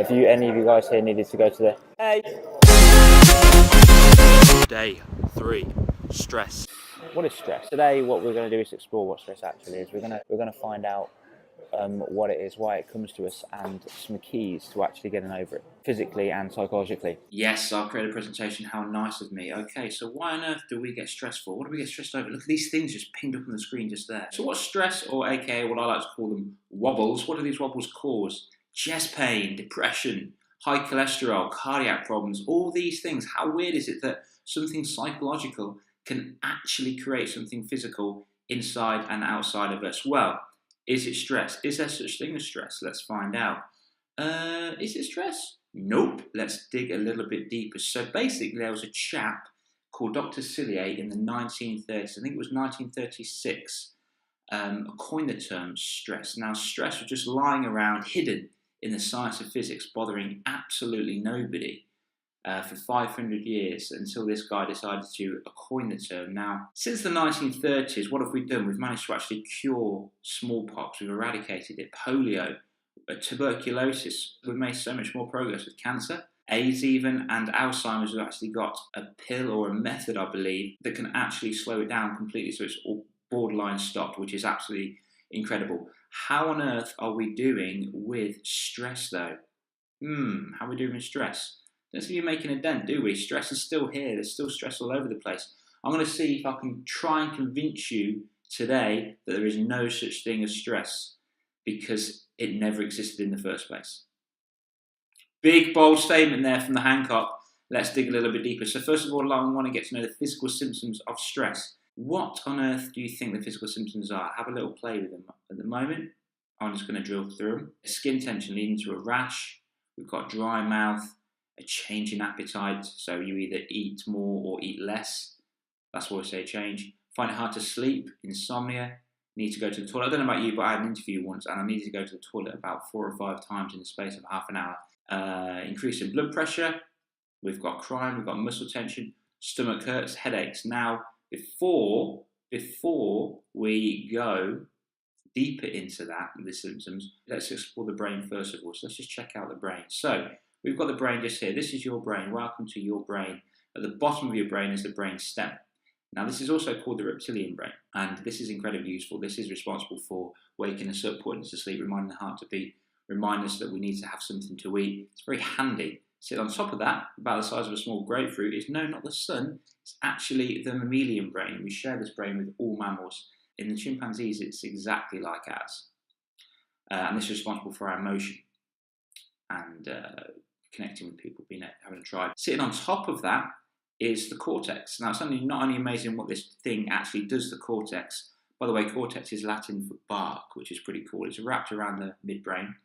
Have any of you guys here needed to go to the... Hey! Day 3, stress. What is stress? Today what we're going to do is explore what stress actually is. We're going to find out what it is, why it comes to us, and some keys to actually getting over it, physically and psychologically. Yes, I'll create a presentation. How nice of me. Okay, so why on earth do we get stressed for? What do we get stressed over? Look at these things just pinged up on the screen just there. So what's stress, or aka what I like to call them, wobbles? What do these wobbles cause? Chest pain, depression, high cholesterol, cardiac problems, all these things. How weird is it that something psychological can actually create something physical inside and outside of us? Well, is it stress? Is there such thing as stress? Let's find out. Is it stress? Nope. Let's dig a little bit deeper. So basically, there was a chap called Dr. Cillier in the 1930s. I think it was 1936. Coined the term stress. Now, stress was just lying around, hidden in the science of physics, bothering absolutely nobody for 500 years until this guy decided to coin the term. Now, since the 1930s, what have we done? We've managed to actually cure smallpox. We've eradicated it. Polio, tuberculosis. We've made so much more progress with cancer, AIDS even, and Alzheimer's. We've actually got a pill or a method, I believe, that can actually slow it down completely so it's all borderline stopped, which is absolutely incredible. How on earth are we doing with stress though? How are we doing with stress? Don't seem to be making a dent, do we? Stress is still here. There's still stress all over the place. I'm going to see if I can try and convince you today that there is no such thing as stress, because it never existed in the first place. Big, bold statement there from the Hancock. Let's dig a little bit deeper. So first of all, I want to get to know the physical symptoms of stress. What on earth do you think the physical symptoms are? Have a little play with them. At the moment, I'm just going to drill through them. Skin tension leading to a rash. We've got dry mouth, a change in appetite. So you either eat more or eat less. That's why I say change. Find it hard to sleep, insomnia. Need to go to the toilet. I don't know about you, but I had an interview once and I needed to go to the toilet about 4 or 5 times in the space of half an hour. Increase in blood pressure. We've got crying, we've got muscle tension, stomach hurts, headaches. Now, before we go deeper into that, the symptoms, let's explore the brain first of all. So let's just check out the brain. So we've got the brain just here. This is your brain. Welcome to your brain. At the bottom of your brain is the brain stem. Now, this is also called the reptilian brain, and this is incredibly useful. This is responsible for waking us up, putting us to sleep, reminding the heart to beat, remind us that we need to have something to eat. It's very handy. Sit on top of that, about the size of a small grapefruit, is no, not the sun. It's actually the mammalian brain. We share this brain with all mammals. In the chimpanzees, it's exactly like ours. And this is responsible for our emotion and connecting with people, having a tribe. Sitting on top of that is the cortex. Now, it's not only amazing what this thing actually does, the cortex. By the way, cortex is Latin for bark, which is pretty cool. It's wrapped around the midbrain.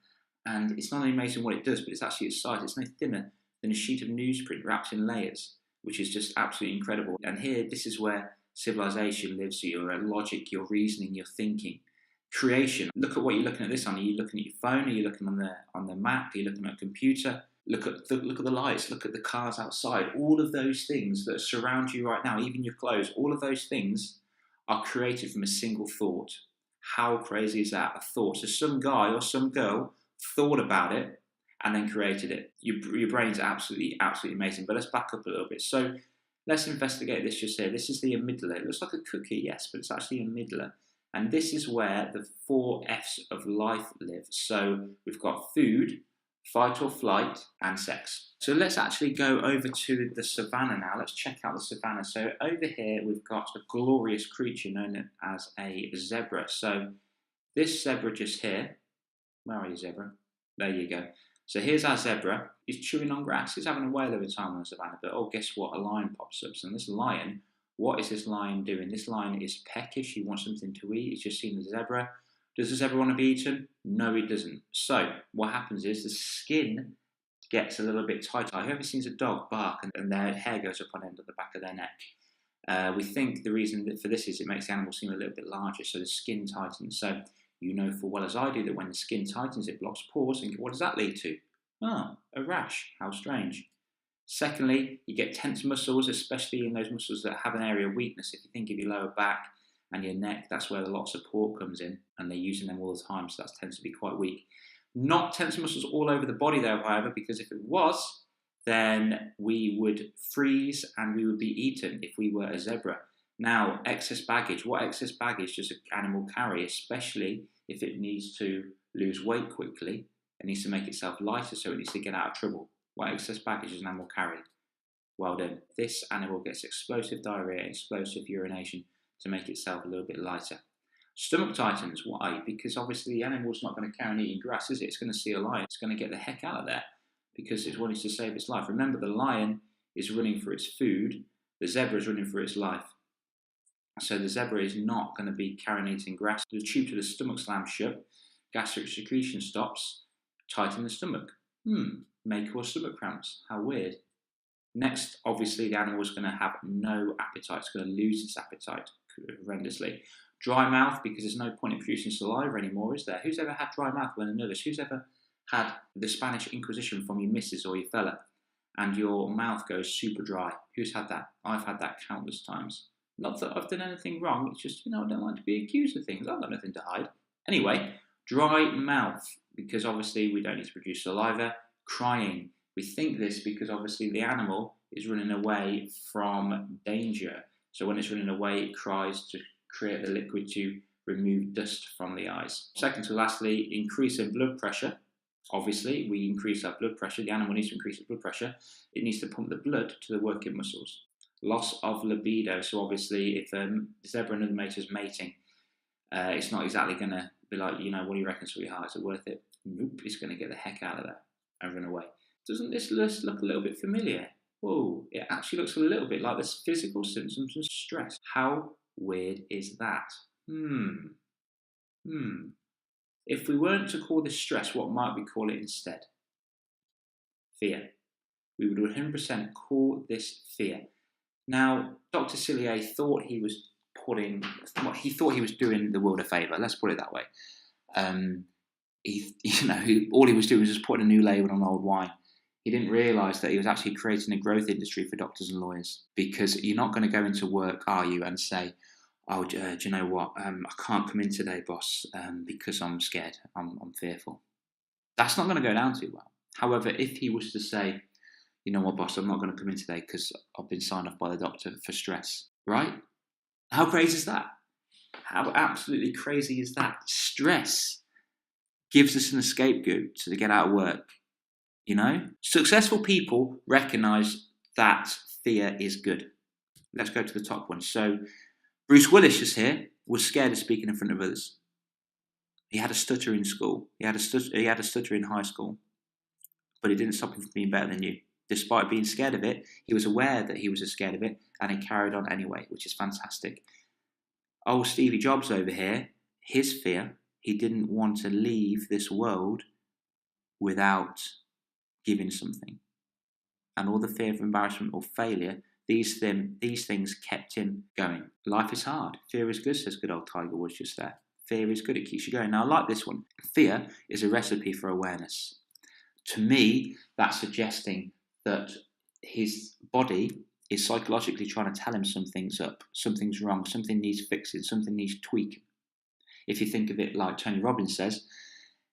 And it's not only amazing what it does, but it's actually its size. It's no thinner than a sheet of newsprint wrapped in layers, which is just absolutely incredible. And here, this is where civilization lives. So your logic, your reasoning, your thinking, creation. Look at what you're looking at this on. Are you looking at your phone? Are you looking on the Mac? Are you looking at a computer? Look at the lights. Look at the cars outside. All of those things that surround you right now, even your clothes, all of those things are created from a single thought. How crazy is that? A thought. So some guy or some girl thought about it and then created it. Your brain's absolutely amazing. But let's back up a little bit. So let's investigate this just here. This is the amygdala. It looks like a cookie, yes, but it's actually an amygdala. And this is where the 4 F's of life live. So we've got food, fight or flight, and sex. So let's actually go over to the savannah now. Let's check out the savannah. So over here, we've got a glorious creature known as a zebra. So this zebra just here, where are you, zebra? There you go. So here's our zebra. He's chewing on grass. He's having a whale of a time on the savannah. But oh, guess what? A lion pops up. So this lion, what is this lion doing? This lion is peckish. He wants something to eat. He's just seen the zebra. Does the zebra want to be eaten? No, it doesn't. So what happens is the skin gets a little bit tighter. Whoever seen a dog bark and their hair goes up on end of the back of their neck? We think the reason for this is it makes the animal seem a little bit larger, so the skin tightens. So you know full well as I do that when the skin tightens, it blocks pores. And what does that lead to? Oh, a rash. How strange. Secondly, you get tense muscles, especially in those muscles that have an area of weakness. If you think of your lower back and your neck, that's where a lot of support comes in, and they're using them all the time, so that tends to be quite weak. Not tensor muscles all over the body though, however, because if it was, then we would freeze and we would be eaten if we were a zebra. Now, excess baggage. What excess baggage does an animal carry, especially if it needs to lose weight quickly? It needs to make itself lighter, so it needs to get out of trouble. What excess baggage does an animal carry? Well done. This animal gets explosive diarrhea, explosive urination to make itself a little bit lighter. Stomach tightens. Why? Because obviously the animal's not going to carry on eating grass, is it? It's going to see a lion. It's going to get the heck out of there because it's wanting to save its life. Remember, the lion is running for its food. The zebra is running for its life. So the zebra is not going to be carrying eating grass. The tube to the stomach slams shut. Gastric secretion stops. Tighten the stomach. May cause stomach cramps. How weird. Next, obviously, the animal is going to have no appetite. It's going to lose its appetite horrendously. Dry mouth, because there's no point in producing saliva anymore, is there? Who's ever had dry mouth when they're nervous? Who's ever had the Spanish Inquisition from your missus or your fella and your mouth goes super dry? Who's had that? I've had that countless times. Not that I've done anything wrong, it's just, I don't like to be accused of things. I've got nothing to hide. Anyway, dry mouth, because obviously we don't need to produce saliva. Crying. We think this because obviously the animal is running away from danger. So when it's running away, it cries to create the liquid to remove dust from the eyes. Second to lastly, increase in blood pressure. Obviously, we increase our blood pressure. The animal needs to increase its blood pressure. It needs to pump the blood to the working muscles. Loss of libido. So obviously, if a zebra and another mate is mating, it's not exactly going to be like, what do you reckon, sweetheart? Is it worth it? Nope, it's going to get the heck out of there and run away. Doesn't this list look a little bit familiar? Whoa, it actually looks a little bit like the physical symptoms of stress. How weird is that? If we weren't to call this stress, what might we call it instead? Fear. We would 100% call this fear. Now, Dr. Cillier thought he was doing the world a favour. Let's put it that way. All he was doing was just putting a new label on old wine. He didn't realise that he was actually creating a growth industry for doctors and lawyers, because you're not going to go into work, are you, and say, oh, do you know what, I can't come in today, boss, because I'm scared, I'm fearful. That's not going to go down too well. However, if he was to say, you know what, boss, I'm not going to come in today because I've been signed off by the doctor for stress, right? How crazy is that? How absolutely crazy is that? Stress gives us an scapegoat to get out of work. Successful people recognize that fear is good. Let's go to the top one. So Bruce Willis just here was scared of speaking in front of others. He had a stutter in school. He had a stutter in high school, but it didn't stop him from being better than you. Despite being scared of it, he was aware that he was scared of it, and he carried on anyway, which is fantastic. Oh, Stevie Jobs over here, his fear, he didn't want to leave this world without giving something. And all the fear of embarrassment or failure, these things kept him going. Life is hard. Fear is good, says good old Tiger Woods just there. Fear is good, it keeps you going. Now, I like this one. Fear is a recipe for awareness. To me, that's suggesting that his body is psychologically trying to tell him something's up, something's wrong, something needs fixing, something needs tweaking. If you think of it like Tony Robbins says,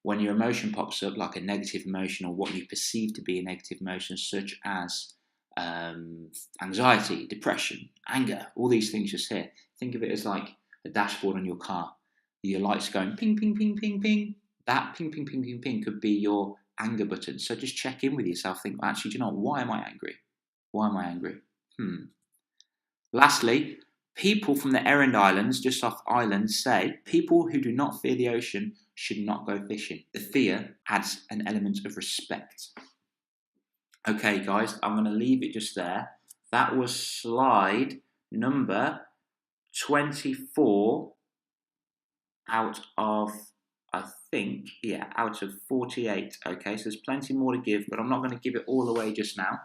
when your emotion pops up, like a negative emotion or what you perceive to be a negative emotion, such as anxiety, depression, anger, all these things just here, think of it as like a dashboard on your car. Your lights going ping, ping, ping, ping, ping. That ping, ping, ping, ping, ping could be your anger button. So just check in with yourself. Think, actually, do you know what? Why am I angry? Why am I angry? Lastly, people from the Aran Islands, just off Ireland, say people who do not fear the ocean should not go fishing. The fear adds an element of respect. Okay, guys, I'm going to leave it just there. That was slide number 24 out of, out of 48. Okay, so there's plenty more to give, but I'm not going to give it all away just now.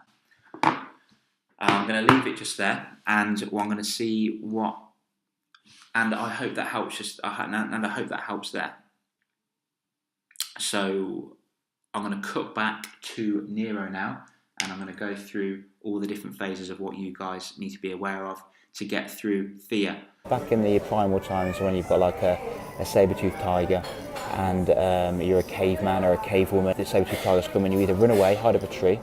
I'm going to leave it just there, and I'm going to see what, and I hope that helps. And I hope that helps there. So I'm going to cut back to Nero now, and I'm going to go through all the different phases of what you guys need to be aware of to get through fear. Back in the primal times when you've got like a saber-toothed tiger and you're a caveman or a cavewoman, the saber-toothed tiger's coming, you either run away, hide up a tree,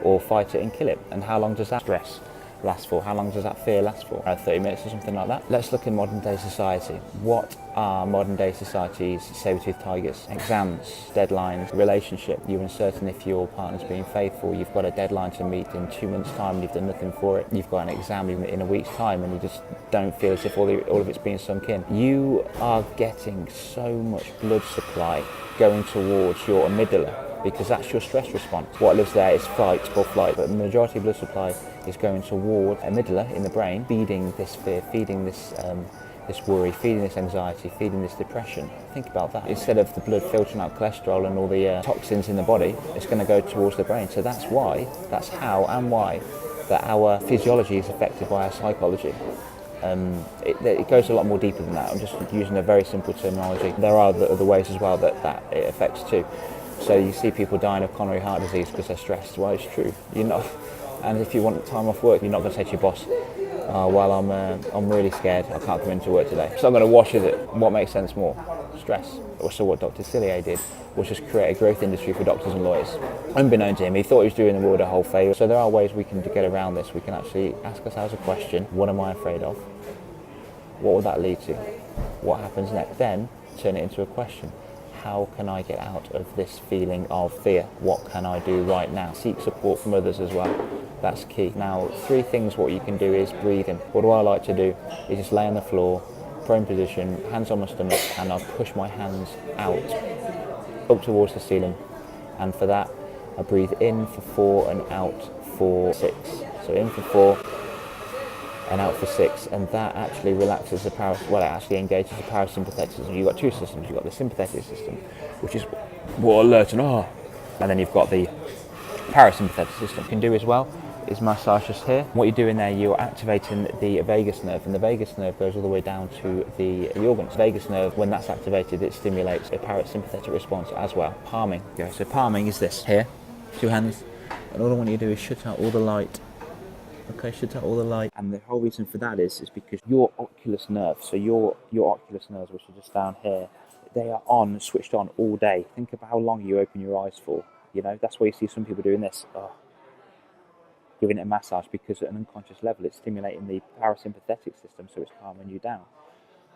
or fight it and kill it. And how long does that stress last for? How long does that fear last for? 30 minutes or something like that. Let's look in modern day society. What are modern day society's saber-toothed tigers? Exams, deadlines, relationship. You're uncertain if your partner's being faithful. You've got a deadline to meet in 2 months' time and you've done nothing for it. You've got an exam in a week's time and you just don't feel as if all of it's being sunk in. You are getting so much blood supply going towards your amygdala, because that's your stress response. What lives there is fight or flight, but the majority of blood supply is going toward amygdala in the brain, feeding this fear, feeding this worry, feeding this anxiety, feeding this depression. Think about that. Instead of the blood filtering out cholesterol and all the toxins in the body, it's going to go towards the brain. So that's how and why that our physiology is affected by our psychology. It goes a lot more deeper than that. I'm just using a very simple terminology. There are other ways as well that it affects too. So you see people dying of coronary heart disease because they're stressed. Well, it's true. You're not, and if you want time off work, you're not going to say to your boss, "Well, I'm really scared. I can't come into work today." So I'm going to wash it. What makes sense more? Stress. So what Dr. Cillier did was just create a growth industry for doctors and lawyers. Unbeknown to him, he thought he was doing the world a whole favour. So there are ways we can get around this. We can actually ask ourselves a question: what am I afraid of? What will that lead to? What happens next? Then turn it into a question. How can I get out of this feeling of fear? What can I do right now? Seek support from others as well. That's key. Now, 3 things what you can do is breathing. What do I like to do is just lay on the floor, prone position, hands on my stomach, and I'll push my hands out, up towards the ceiling. And for that, I breathe in for 4 and out for 6. So in for 4, and out for 6, and that actually relaxes it actually engages the parasympathetic system. You've got 2 systems. You've got the sympathetic system, which is more alert and then you've got the parasympathetic system. You can do as well is massage just here. What you're doing there, you're activating the vagus nerve, and the vagus nerve goes all the way down to the organs. Vagus nerve, when that's activated, it stimulates a parasympathetic response as well. Palming. Okay, so palming is this here, 2 hands, and all I want you to do is shut out all the light. Okay, shut out all the light. And the whole reason for that is because your oculus nerve, so your oculus nerves, which are just down here, they are switched on all day. Think about how long you open your eyes for. You know, that's why you see some people doing this, giving it a massage, because at an unconscious level, it's stimulating the parasympathetic system, so it's calming you down.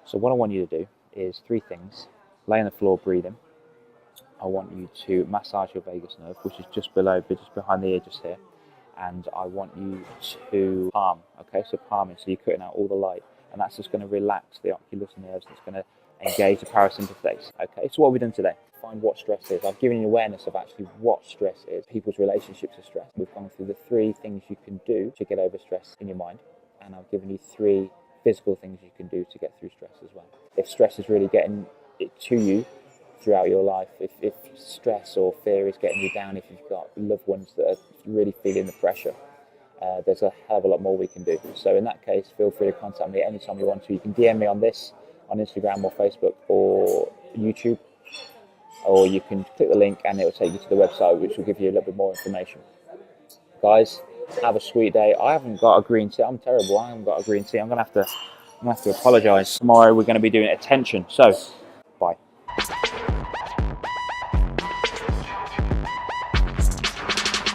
So what I want you to do is 3 things. Lay on the floor, breathing. I want you to massage your vagus nerve, which is just behind the ear, just here. And I want you to palm, okay, so palming, so you're cutting out all the light, and that's just going to relax the oculus nerves, and it's going to engage the parasympathetics. Okay, so what have we done today? Find what stress is. I've given you awareness of actually what stress is, people's relationships to stress. We've gone through the 3 things you can do to get over stress in your mind, and I've given you 3 physical things you can do to get through stress as well. If stress is really getting it to you throughout your life, if stress or fear is getting you down, if you've got loved ones that are really feeling the pressure, there's a hell of a lot more we can do. So in that case, feel free to contact me anytime you want to. You can DM me on this, on Instagram or Facebook or YouTube, or you can click the link and it will take you to the website, which will give you a little bit more information. Guys, have a sweet day. I haven't got a green tea. I'm terrible. I haven't got a green tea. I'm gonna have to apologise. Tomorrow we're going to be doing attention. So